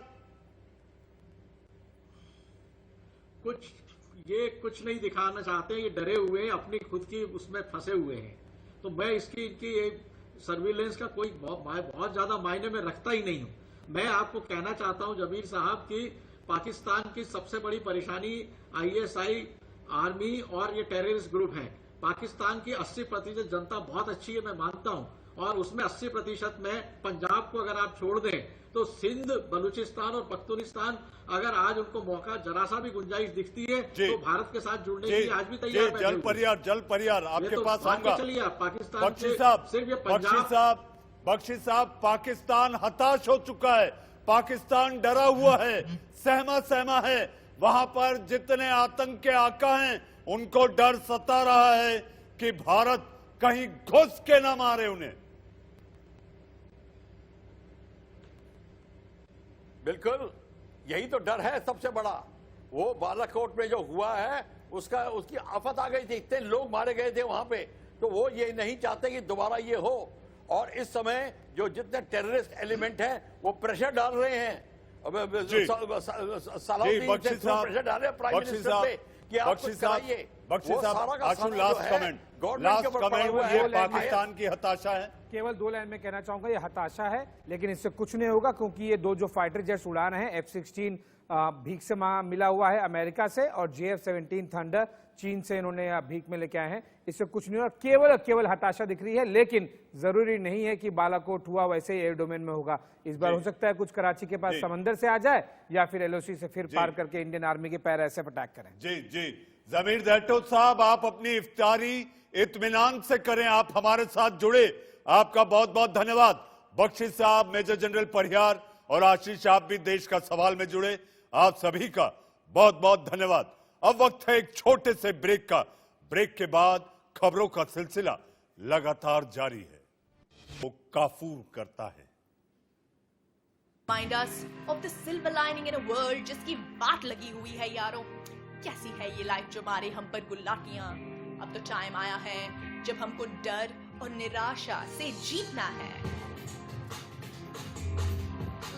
कुछ नहीं दिखाना चाहते, ये डरे हुए हैं, अपनी खुद की उसमें फंसे हुए हैं। तो मैं इनकी सर्विलेंस का कोई बहुत ज्यादा मायने में रखता ही नहीं हूं। मैं आपको कहना चाहता हूं जमीर साहब की पाकिस्तान की सबसे बड़ी परेशानी ISI, आर्मी और ये टेररिस्ट ग्रुप है। पाकिस्तान की 80% जनता बहुत अच्छी है, मैं मानता हूं, और उसमें 80% में पंजाब को अगर आप छोड़ दें तो सिंध, बलूचिस्तान और पख्तूनिस्तान अगर आज उनको मौका जरा सा भी गुंजाइश दिखती है तो भारत के साथ जुड़ने के लिए आज भी तैयार है। जल परियार आपके पास आऊंगा। चलिए आप पाकिस्तान बख्शी साहब, पाकिस्तान हताश हो चुका है, पाकिस्तान डरा हुआ है, सहमा है। वहां पर जितने आतंक के आका हैं उनको डर सता रहा है कि भारत कहीं घुस के ना मारे उन्हें। बिल्कुल, यही तो डर है सबसे बड़ा। वो बालाकोट में जो हुआ है उसकी आफत आ गई थी, इतने लोग मारे गए थे वहां पे, तो वो ये नहीं चाहते कि दोबारा ये हो। और इस समय जो जितने टेररिस्ट एलिमेंट हैं वो प्रेशर डाल रहे हैं, प्रेशर डाल रहे हैं प्राइम मिनिस्टर पे कि आप कुछ कराइए। लास्ट कमेंट, ये पाकिस्तान की हताशा है। केवल 2 लाइन में कहना चाहूंगा, ये हताशा है, लेकिन इससे कुछ नहीं होगा, क्योंकि ये 2 जो फाइटर जेट्स उड़ान है F-16 भीख से मिला हुआ है अमेरिका से, और JF-17 थंडर चीन से इन्होंने भीख में लेके आए हैं। इससे कुछ नहीं होगा, केवल हताशा दिख रही है, लेकिन जरूरी नहीं है कि बालाकोट हुआ वैसे ही एयर डोमेन में होगा। इस बार हो सकता है कुछ कराची के पास समंदर से आ जाए, या फिर LOC से फिर पार करके इंडियन आर्मी के पैर ऐसे अटैक करें। जी जमीर दैटो साहब, आप अपनी इफ्तारी इत्मीनान से करें, आप हमारे साथ जुड़े, आपका बहुत बहुत धन्यवाद। बख्शी साहब, मेजर जनरल परिहार और आशीष, आप भी देश का सवाल में जुड़े, आप सभी का बहुत बहुत धन्यवाद। अब वक्त है एक छोटे से ब्रेक का। ब्रेक के बाद खबरों का सिलसिला लगातार जारी है। वो काफूर करता है। Remind us of the silver lining in a world जिसकी बाट लगी हुई है यारों। कैसी है ये लाइफ जो मारे हम पर गुलाटियां। अब तो टाइम आया है जब हमको डर और निराशा से जीतना है।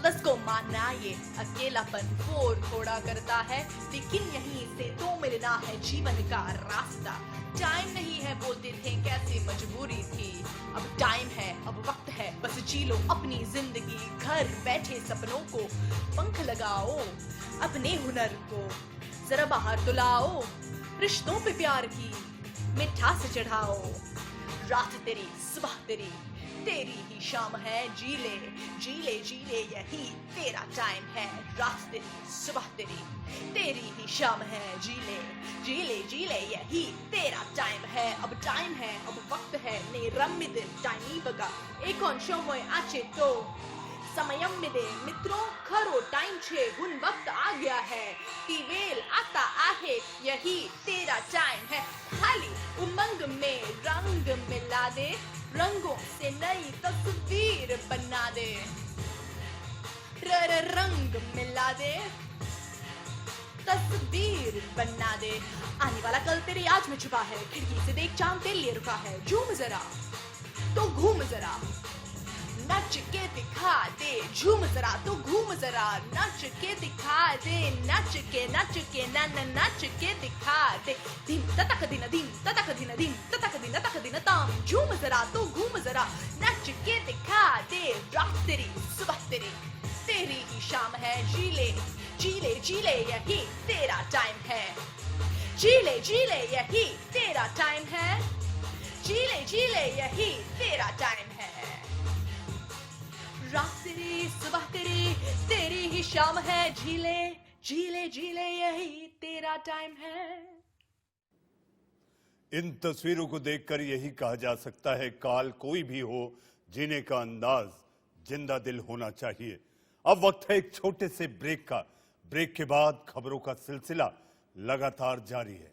Let's go मानना ये अकेलापन फोड़ थोड़ा करता है, लेकिन यहीं से तो मिलना है जीवन का रास्ता। टाइम नहीं है बोलते थे कैसे मजबूरी थी, अब टाइम है, अब वक्त है, बस जी लो अपनी जिंदगी। घर बैठे सपनों को पंख लगाओ, अपने हुनर को जरा बाहर तो लाओ। रिश्तों पे प्यार की मिठास चढ़ाओ। रात तेरी सुबह तेरी, तेरी ही शाम है, जी ले जी ले जी ले, यही तेरा टाइम है। रात तेरी सुबह तेरी, तेरी ही शाम है, जी ले जी ले जी ले, यही तेरा टाइम है। अब टाइम है, अब वक्त है, నేరమ్మిదే టైం ఇవ్వగా ఏ కొంచెం ఆచేతో సమయం మీదే मित्रों खरो टाइम छे, हुन वक्त आ गया है, टीवेल आता आहे, यही तेरा टाइम है। खाली उमंग में रंग मिला दे, रंगों से नई तस्वीर बना दे। रंग मिला दे, तस्वीर बना दे। आने वाला कल तेरे आज में छुपा है, खिड़की से देख चांद तेरे लिए रुका है। झूम जरा तो घूम जरा, नच के दिखा दे। झूम जरा तो घूम जरा, नच के दिखा दे। नच के ना नच के दिखा दे। दिन ततक दिन दिन ततक दिन दिन ततक दिन ताम। झूम जरा तो घूम जरा, नच के दिखा दे। रात तेरी सुबह तेरी, तेरी ही शाम है, जी ले जी ले जी ले, यही तेरा टाइम है। जी ले यही तेरा टाइम है। जी ले यही तेरा टाइम है। रात तेरी सुबह तेरी तेरी ही शाम है। जी ले यही तेरा टाइम है। इन तस्वीरों को देखकर यही कहा जा सकता है, काल कोई भी हो, जीने का अंदाज जिंदा दिल होना चाहिए। अब वक्त है एक छोटे से ब्रेक का। ब्रेक के बाद खबरों का सिलसिला लगातार जारी है।